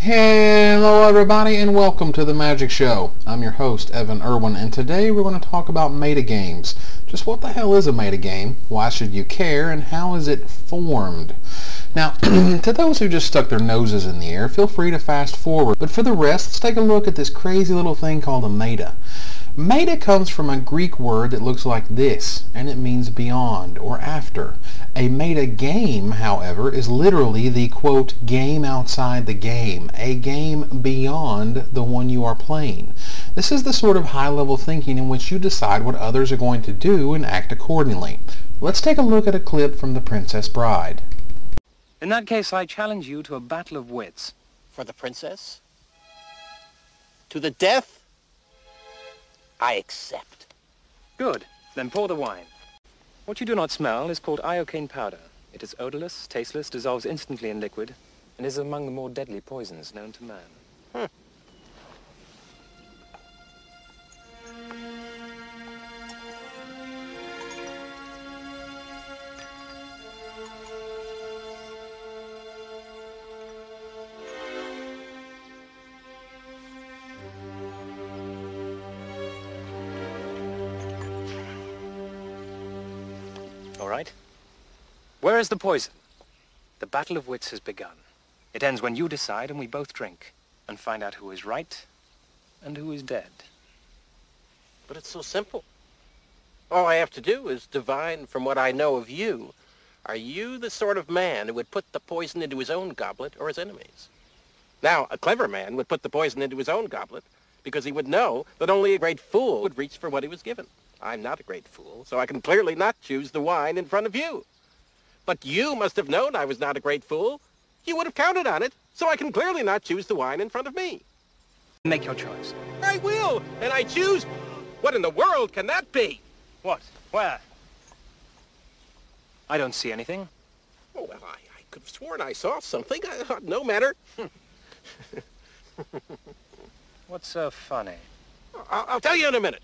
Hello everybody and welcome to the Magic Show. I'm your host Evan Irwin and today we're going to talk about metagames. Just what the hell is a metagame, why should you care, and how is it formed? Now, to those who just stuck their noses in the air, feel free to fast forward, but for the rest, let's take a look at this crazy little thing called a meta. Meta comes from a Greek word that looks like this, and it means beyond or after. A metagame, however, is literally the, quote, game outside the game, a game beyond the one you are playing. This is the sort of high-level thinking in which you decide what others are going to do and act accordingly. Let's take a look at a clip from The Princess Bride. In that case, I challenge you to a battle of wits. For the princess? To the death? I accept. Good. Then pour the wine. What you do not smell is called iocane powder. It is odorless, tasteless, dissolves instantly in liquid, and is among the more deadly poisons known to man. All right. Where is the poison? The battle of wits has begun. It ends when you decide and we both drink and find out who is right and who is dead. But it's so simple. All I have to do is divine from what I know of you. Are you the sort of man who would put the poison into his own goblet or his enemies? Now, a clever man would put the poison into his own goblet because he would know that only a great fool would reach for what he was given. I'm not a great fool, so I can clearly not choose the wine in front of you. But you must have known I was not a great fool. You would have counted on it, so I can clearly not choose the wine in front of me. Make your choice. I will, and I choose... What in the world can that be? What? Where? I don't see anything. Oh, well, I could have sworn I saw something. No matter. What's so funny? I'll tell you in a minute.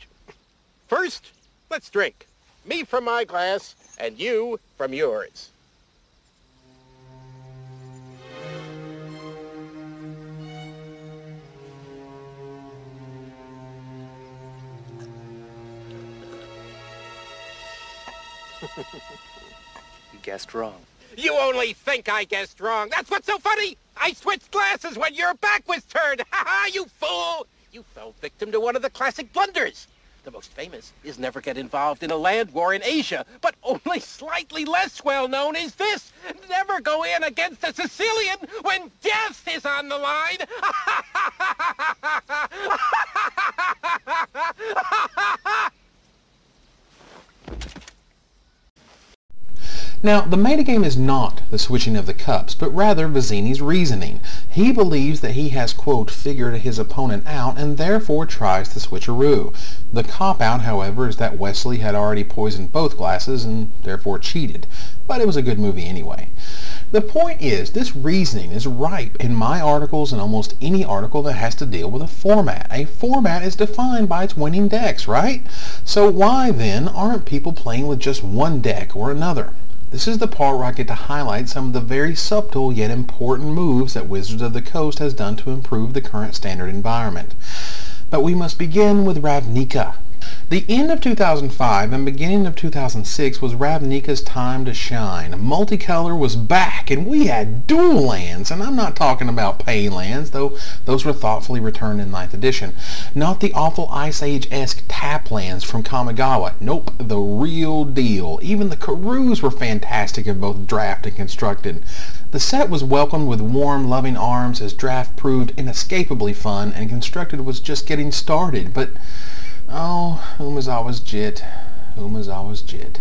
First, let's drink. Me from my glass, and you from yours. You guessed wrong. You only think I guessed wrong. That's what's so funny. I switched glasses when your back was turned. Ha ha, you fool! You fell victim to one of the classic blunders. The most famous is never get involved in a land war in Asia, but only slightly less well known is this. Never go in against a Sicilian when death is on the line. Now, the metagame is not the switching of the cups, but rather Vizzini's reasoning. He believes that he has, quote, figured his opponent out and therefore tries the switcheroo. The cop-out, however, is that Wesley had already poisoned both glasses and therefore cheated. But it was a good movie anyway. The point is, this reasoning is ripe in my articles and almost any article that has to deal with a format. A format is defined by its winning decks, right? So why, then, aren't people playing with just one deck or another? This is the part where I get to highlight some of the very subtle yet important moves that Wizards of the Coast has done to improve the current standard environment. But we must begin with Ravnica. The end of 2005 and beginning of 2006 was Ravnica's time to shine. Multicolor was back and we had dual lands, and I'm not talking about pay lands, though those were thoughtfully returned in 9th edition. Not the awful Ice Age-esque tap lands from Kamigawa. Nope, the real deal. Even the Karus were fantastic in both draft and constructed. The set was welcomed with warm, loving arms as draft proved inescapably fun and constructed was just getting started, but oh, Umezawa's Jit. Umezawa's Jit.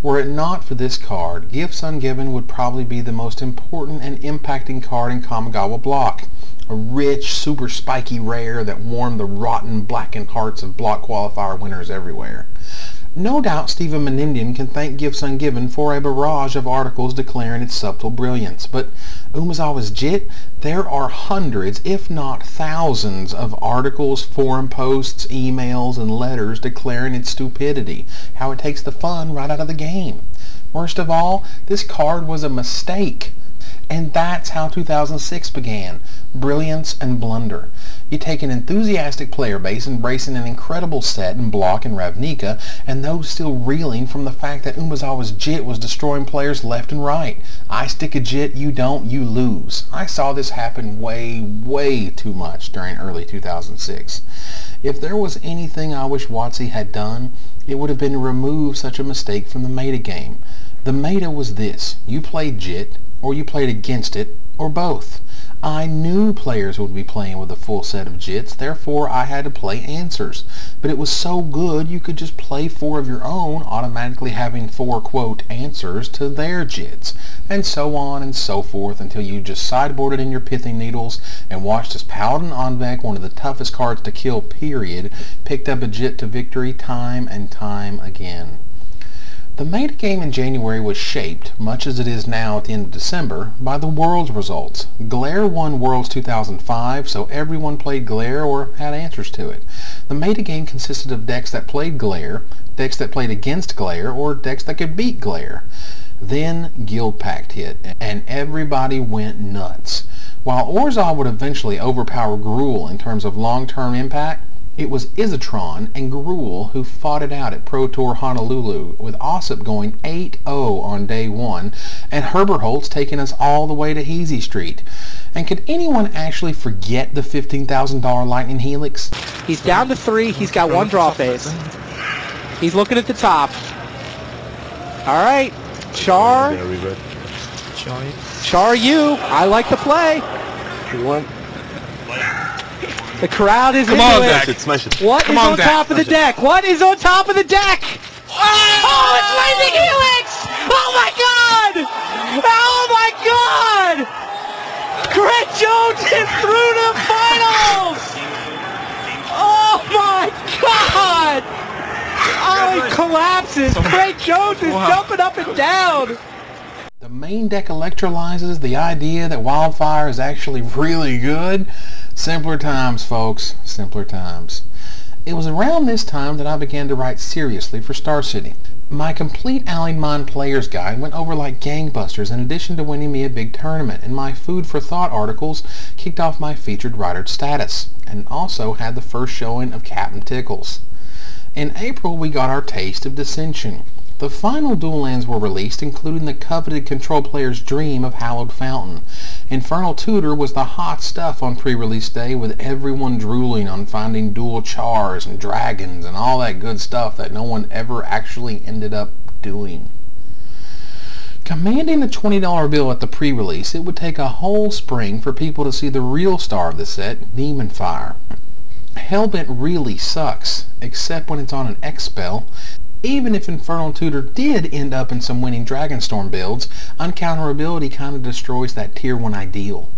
Were it not for this card, Gifts Ungiven would probably be the most important and impacting card in Kamigawa block. A rich, super spiky rare that warmed the rotten, blackened hearts of block qualifier winners everywhere. No doubt Stephen Menendian can thank Gifts Ungiven for a barrage of articles declaring its subtle brilliance, but Umezawa's Jit, there are hundreds, if not thousands, of articles, forum posts, emails, and letters declaring its stupidity, how it takes the fun right out of the game. Worst of all, this card was a mistake. And that's how 2006 began. brilliance, and blunder. You take an enthusiastic player base embracing an incredible set and block in Ravnica, and those still reeling from the fact that Umezawa's Jit was destroying players left and right. I stick a Jit, you don't, you lose. I saw this happen way too much during early 2006. If there was anything I wish WotC had done, it would have been to remove such a mistake from the metagame. The meta was this: you played Jit, or you played against it, or both. I knew players would be playing with a full set of Jits, therefore I had to play answers. But it was so good you could just play 4 of your own, automatically having 4, quote, answers to their Jits, and so on and so forth until you just sideboarded in your pithing needles and watched as Paladin Onvek, one of the toughest cards to kill period, picked up a Jit to victory time and time again. The metagame in January was shaped, much as it is now at the end of December, by the Worlds results. Glare won Worlds 2005, so everyone played Glare or had answers to it. The metagame consisted of decks that played Glare, decks that played against Glare, or decks that could beat Glare. Then Guild Pact hit, and everybody went nuts. While Orzhov would eventually overpower Gruul in terms of long-term impact, it was Izatron and Gruul who fought it out at Pro Tour Honolulu, with Ossip going 8-0 on day 1, and Herberholtz taking us all the way to Heasy Street. And could anyone actually forget the $15,000 Lightning Helix? He's down to 3, he's got 1 draw phase. He's looking at the top. Alright, Char. Char you. I like the play. The crowd is into it. Smash it. What is on top of the deck? What is on top of the deck? Oh, it's Lightning Helix! Oh my god! Oh my god! Greg Jones is through to finals! Oh my god! Oh, he collapses. Greg Jones is jumping up and down. The main deck electrolyzes the idea that Wildfire is actually really good. Simpler times, folks. Simpler times. It was around this time that I began to write seriously for Star City. My complete Allied Mind Player's Guide went over like gangbusters in addition to winning me a big tournament, and my Food for Thought articles kicked off my featured writer status, and also had the first showing of Captain Tickles. In April, we got our taste of Dissension. The final dual lands were released, including the coveted control player's dream of Hallowed Fountain. Infernal Tutor was the hot stuff on pre-release day, with everyone drooling on finding dual chars and dragons and all that good stuff that no one ever actually ended up doing. Commanding a $20 bill at the pre-release, it would take a whole spring for people to see the real star of the set, Demon Fire. Hellbent really sucks, except when it's on an X spell. Even if Infernal Tutor did end up in some winning Dragonstorm builds, uncounterability kind of destroys that Tier 1 ideal.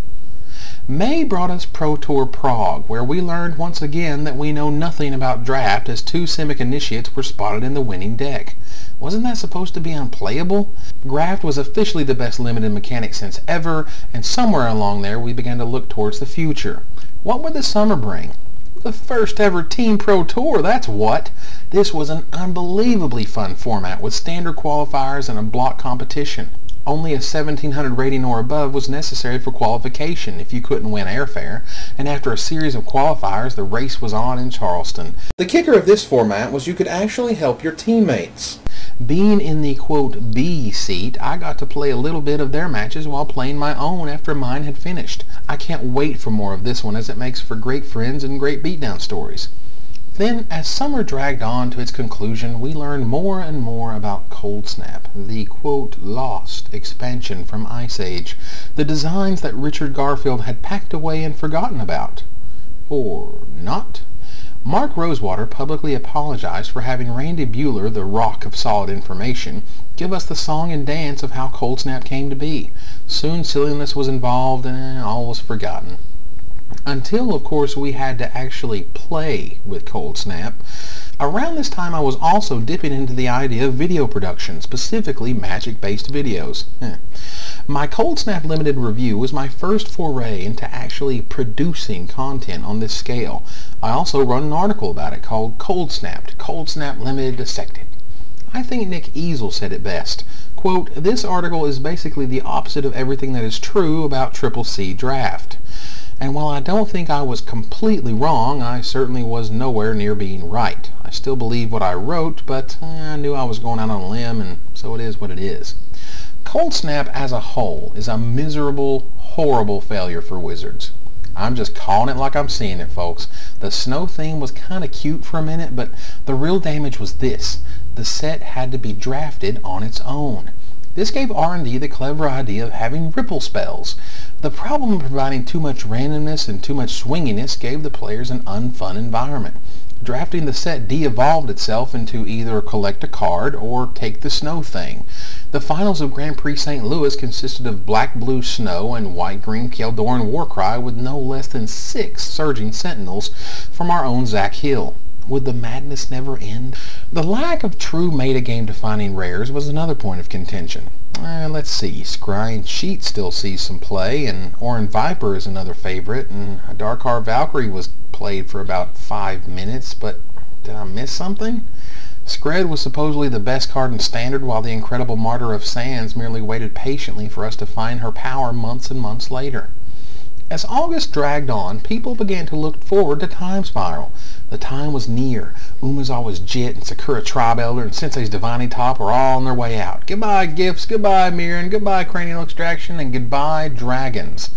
May brought us Pro Tour Prague, where we learned once again that we know nothing about draft, as 2 Simic Initiates were spotted in the winning deck. Wasn't that supposed to be unplayable? Graft was officially the best limited mechanic since ever, and somewhere along there we began to look towards the future. What would the summer bring? The first ever Team Pro Tour, that's what! This was an unbelievably fun format with standard qualifiers and a block competition. Only a 1700 rating or above was necessary for qualification if you couldn't win airfare, and after a series of qualifiers, the race was on in Charleston. The kicker of this format was you could actually help your teammates. Being in the, quote, B seat, I got to play a little bit of their matches while playing my own after mine had finished. I can't wait for more of this one, as it makes for great friends and great beatdown stories. Then, as summer dragged on to its conclusion, we learned more and more about Cold Snap, the, quote, lost expansion from Ice Age, the designs that Richard Garfield had packed away and forgotten about. Or not. Mark Rosewater publicly apologized for having Randy Bueller, the rock of solid information, give us the song and dance of how Cold Snap came to be. Soon silliness was involved and all was forgotten. Until, of course, we had to actually play with Cold Snap. Around this time I was also dipping into the idea of video production, specifically Magic-based videos. My Cold Snap Limited review was my first foray into actually producing content on this scale. I also wrote an article about it called Cold Snapped, Cold Snap Limited Dissected. I think Nick Easel said it best. Quote, "This article is basically the opposite of everything that is true about Triple C Draft." And while I don't think I was completely wrong, I certainly was nowhere near being right. I still believe what I wrote, but I knew I was going out on a limb, and so it is what it is. Cold Snap as a whole is a miserable, horrible failure for Wizards. I'm just calling it like I'm seeing it, folks. The snow theme was kind of cute for a minute, but the real damage was this. The set had to be drafted on its own. This gave R&D the clever idea of having ripple spells. The problem of providing too much randomness and too much swinginess gave the players an unfun environment. Drafting the set de-evolved itself into either collect a card or take the snow thing. The finals of Grand Prix St. Louis consisted of black-blue snow and white-green Keldoran Warcry with no less than 6 surging sentinels from our own Zach Hill. Would the madness never end? The lack of true metagame defining rares was another point of contention. Let's see, Scrying Sheet still sees some play, and Orin Viper is another favorite, and a Darkar Valkyrie was played for about 5 minutes, but did I miss something? Skred was supposedly the best card in Standard, while the incredible Martyr of Sands merely waited patiently for us to find her power months and months later. As August dragged on, people began to look forward to Time Spiral. The time was near. Umezawa's Jit and Sakura Tribe Elder and Sensei's Divining Top were all on their way out. Goodbye Gifts, goodbye Mirren, goodbye Cranial Extraction, and goodbye Dragons.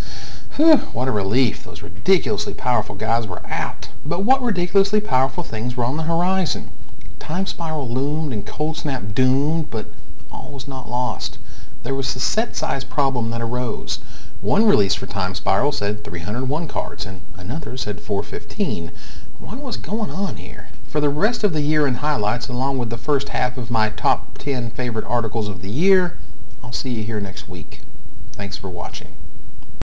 Whew, what a relief. Those ridiculously powerful guys were out. But what ridiculously powerful things were on the horizon? Time Spiral loomed and Cold Snap doomed, but all was not lost. There was the set size problem that arose. One release for Time Spiral said 301 cards, and another said 415. What was going on here? For the rest of the year in highlights, along with the first half of my top 10 favorite articles of the year, I'll see you here next week. Thanks for watching.